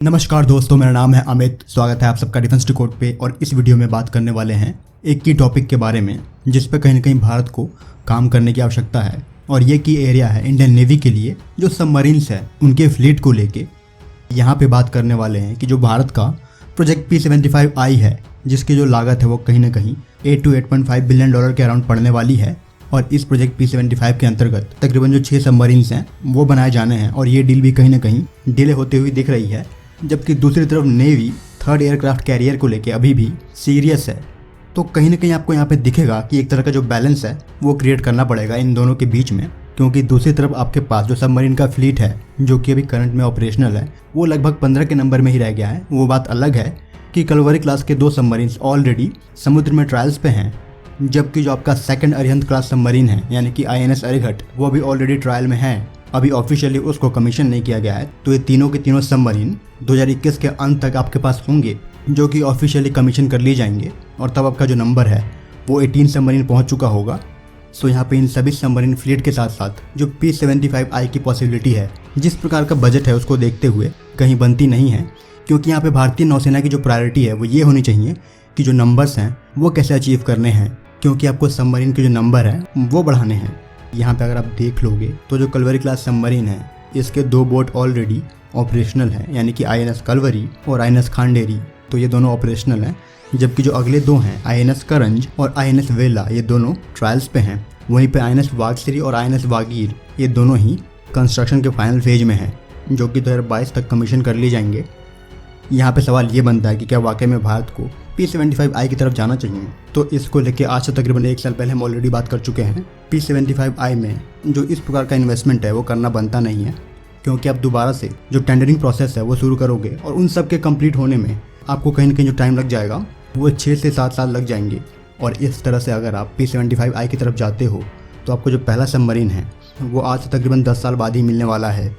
नमस्कार दोस्तों, मेरा नाम है अमित। स्वागत है आप सबका डिफेंस डिकोड पे। और इस वीडियो में बात करने वाले हैं एक की टॉपिक के बारे में जिस पे कहीं ना कहीं भारत को काम करने की आवश्यकता है। और ये की एरिया है इंडियन नेवी के लिए, जो सबमरीन्स है उनके फ्लीट को लेके। यहाँ पे बात करने वाले हैं कि जो भारत का प्रोजेक्ट P-75I है, जिसकी जो लागत है वो कहीं ना कहीं $8 to 8.5 बिलियन के अराउंड पड़ने वाली है। और इस प्रोजेक्ट P-75 के अंतर्गत तकरीबन जो 6 सबमरीन्स हैं वो बनाए जाने हैं। और ये डील भी कहीं ना कहीं डिले होते हुए दिख रही है, जबकि दूसरी तरफ नेवी थर्ड एयरक्राफ्ट कैरियर को लेके अभी भी सीरियस है। तो कहीं ना कहीं आपको यहाँ पे दिखेगा कि एक तरह का जो बैलेंस है वो क्रिएट करना पड़ेगा इन दोनों के बीच में, क्योंकि दूसरी तरफ आपके पास जो सबमरीन का फ्लीट है जो कि अभी करंट में ऑपरेशनल है वो लगभग 15 के नंबर में ही रह गया है। वो बात अलग है कि कलवरी क्लास के 2 सबमरीन्स ऑलरेडी समुद्र में ट्रायल्स पे हैं, जबकि जो आपका सेकंड अरिहंत क्लास सबमरीन है यानी कि INS अरिहंत वो भी ऑलरेडी ट्रायल में है। अभी ऑफिशियली उसको कमीशन नहीं किया गया है। तो ये तीनों के तीनों सबमरीन 2021 के अंत तक आपके पास होंगे, जो कि ऑफिशियली कमीशन कर लिए जाएंगे। और तब आपका जो नंबर है वो 18 सबमरीन पहुंच चुका होगा। सो यहाँ पे इन सभी सबमरीन फ्लीट के साथ साथ जो P-75I की पॉसिबिलिटी है, जिस प्रकार का बजट है उसको देखते हुए कहीं बनती नहीं है। क्योंकि यहाँ पे भारतीय नौसेना की जो प्रायोरिटी है वो ये होनी चाहिए कि जो नंबर्स हैं वो कैसे अचीव करने हैं, क्योंकि आपको सबमरीन के जो नंबर है वो बढ़ाने हैं। यहाँ पे अगर आप देख लोगे तो जो कलवरी क्लास सबमरीन है इसके 2 बोट ऑलरेडी ऑपरेशनल हैं, यानी कि INS कलवरी और INS खांडेरी। तो ये दोनों ऑपरेशनल हैं, जबकि जो अगले 2 हैं INS करंज और INS वेला ये दोनों ट्रायल्स पे हैं। वहीं पे INS वागश्री और INS वागीर ये दोनों ही कंस्ट्रक्शन के फाइनल फेज में हैं, जो कि 2022 तक कमीशन कर लिए जाएंगे। यहाँ पे सवाल ये बनता है कि क्या वाकई में भारत को P-75I की तरफ जाना चाहिए। तो इसको लेके आज से तकरीबन 1 साल पहले हम ऑलरेडी बात कर चुके हैं। P-75I में जो इस प्रकार का इन्वेस्टमेंट है वो करना बनता नहीं है, क्योंकि आप दोबारा से जो टेंडरिंग प्रोसेस है वो शुरू करोगे और उन सब के कंप्लीट होने में आपको कहीं ना कहीं जो टाइम लग जाएगा वो 6 से 7 साल लग जाएंगे। और इस तरह से अगर आप P-75I की तरफ जाते हो तो आपको जो पहला सबमरीन है वो आज से तकरीबन 10 साल बाद ही मिलने वाला है।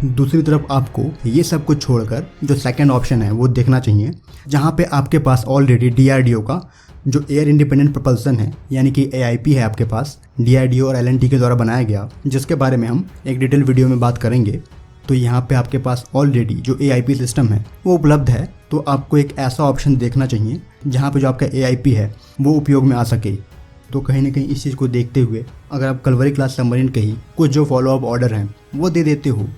दूसरी तरफ आपको ये सब कुछ छोड़कर जो सेकंड ऑप्शन है वो देखना चाहिए, जहाँ पे आपके पास ऑलरेडी DRDO का जो एयर इंडिपेंडेंट प्रोपल्सन है यानी कि AIP है आपके पास, DRDO और LNT के द्वारा बनाया गया, जिसके बारे में हम एक डिटेल वीडियो में बात करेंगे। तो यहाँ पे आपके पास ऑलरेडी जो AIP सिस्टम है वो उपलब्ध है। तो आपको एक ऐसा ऑप्शन देखना चाहिए जहाँ पे जो आपका AIP है वो उपयोग में आ सके। तो कहीं ना कहीं इस चीज़ को देखते हुए अगर आप कलवरी क्लास सबमरीन के ही कुछ जो फॉलोअप ऑर्डर हैं वो दे देते हो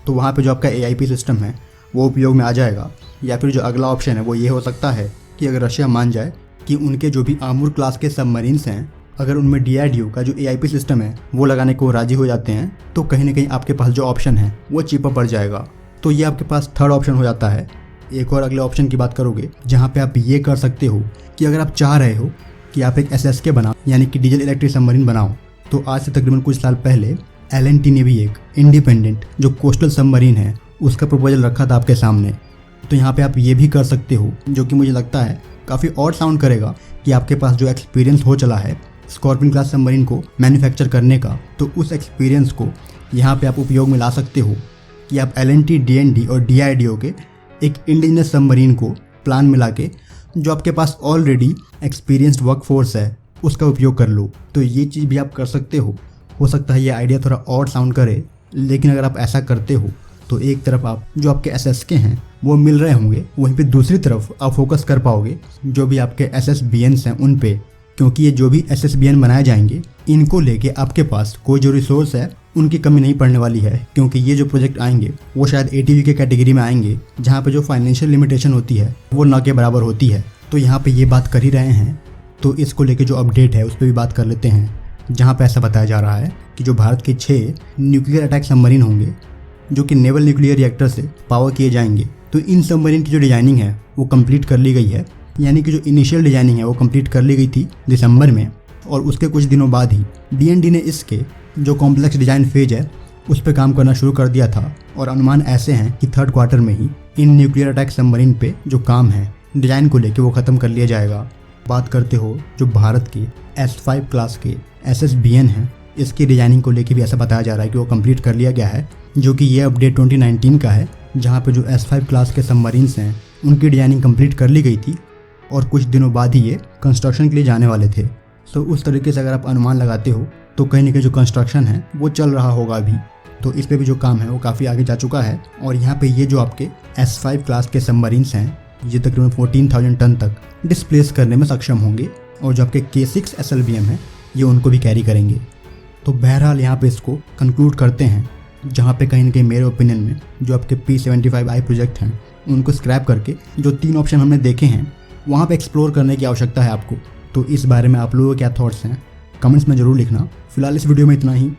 तो वहाँ पे जो आपका AIP सिस्टम है वो उपयोग में आ जाएगा। या फिर जो अगला ऑप्शन है वो ये हो सकता है कि अगर रशिया मान जाए कि उनके जो भी आमूर क्लास के सबमरीन्स हैं अगर उनमें DRDO का जो AIP सिस्टम है वो लगाने को राजी हो जाते हैं, तो कहीं ना कहीं आपके पास जो ऑप्शन है वो चीपर पड़ जाएगा। तो ये आपके पास थर्ड ऑप्शन हो जाता है। एक और अगले ऑप्शन की बात करोगे जहाँ पे आप ये कर सकते हो कि अगर आप चाह रहे हो कि आप एक SSK बनाओ यानी कि डीजल इलेक्ट्रिक सबमरीन बनाओ, तो आज से तकरीबन कुछ साल पहले LNT ने भी एक इंडिपेंडेंट जो कोस्टल सबमरीन है उसका प्रपोजल रखा था आपके सामने। तो यहाँ पे आप ये भी कर सकते हो, जो कि मुझे लगता है काफ़ी ऑड साउंड करेगा कि आपके पास जो एक्सपीरियंस हो चला है स्कॉर्पियन क्लास सबमरीन को मैन्युफैक्चर करने का, तो उस एक्सपीरियंस को यहाँ पे आप उपयोग में ला सकते हो कि आप LNT, DND और DRDO के एक इंडिजिनस सबमरीन को प्लान में ला के जो आपके पास ऑलरेडी एक्सपीरियंस्ड वर्कफोर्स है उसका उपयोग कर लो। तो ये चीज़ भी आप कर सकते हो सकता है ये आइडिया थोड़ा ऑड साउंड करे, लेकिन अगर आप ऐसा करते हो तो एक तरफ आप जो आपके SSK हैं वो मिल रहे होंगे, वहीं पे दूसरी तरफ आप फोकस कर पाओगे जो भी आपके SSBNs हैं उन पे, क्योंकि ये जो भी SSBN बनाए जाएंगे इनको लेके आपके पास कोई जो रिसोर्स है उनकी कमी नहीं पड़ने वाली है। क्योंकि ये जो प्रोजेक्ट आएंगे वो शायद ATV के कैटेगरी में आएंगे, जहाँ पे जो फाइनेंशियल लिमिटेशन होती है वो ना के बराबर होती है। तो यहाँ पे ये बात कर ही रहे हैं तो इसको लेके जो अपडेट है उस पर भी बात कर लेते हैं, जहाँ पे ऐसा बताया जा रहा है कि जो भारत के 6 न्यूक्लियर अटैक सबमरीन होंगे जो कि नेवल न्यूक्लियर रिएक्टर से पावर किए जाएंगे। तो इन सबमरीन की जो डिजाइनिंग है वो कंप्लीट कर ली गई है, यानी कि जो इनिशियल डिजाइनिंग है वो कंप्लीट कर ली गई थी दिसंबर में, और उसके कुछ दिनों बाद ही DND ने इसके जो कॉम्प्लेक्स डिजाइन फेज है उस पर काम करना शुरू कर दिया था। और अनुमान ऐसे हैं कि 3rd क्वार्टर में ही इन न्यूक्लियर अटैक सबमरीन पे जो काम है डिजाइन को लेके वो ख़त्म कर लिया जाएगा। बात करते हो जो भारत के S5 क्लास के SSBN हैं, इसकी डिजाइनिंग को लेके भी ऐसा बताया जा रहा है कि वो कंप्लीट कर लिया गया है, जो कि ये अपडेट 2019 का है, जहाँ पे जो S5 क्लास के सबमरीन्स हैं उनकी डिजाइनिंग कंप्लीट कर ली गई थी और कुछ दिनों बाद ही ये कंस्ट्रक्शन के लिए जाने वाले थे। सो उस तरीके से अगर आप अनुमान लगाते हो तो कहीं ना कहीं जो कंस्ट्रक्शन है वो चल रहा होगा अभी। तो इस पे भी जो काम है वो काफ़ी आगे जा चुका है। और यहाँ पे ये जो आपके S5 क्लास के सबमरीन्स हैं ये तकरीबन 14,000 टन तक डिस्प्लेस करने में सक्षम होंगे, और जो आपके K6 SLBM है ये उनको भी कैरी करेंगे। तो बहरहाल यहाँ पे इसको कंक्लूड करते हैं, जहाँ पे कहीं ना कहीं मेरे ओपिनियन में जो आपके P75I प्रोजेक्ट हैं उनको स्क्रैप करके जो 3 ऑप्शन हमने देखे हैं वहाँ पे एक्सप्लोर करने की आवश्यकता है आपको। तो इस बारे में आप लोगों के क्या थॉट्स हैं कमेंट्स में ज़रूर लिखना। फिलहाल इस वीडियो में इतना ही।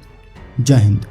जय हिंद।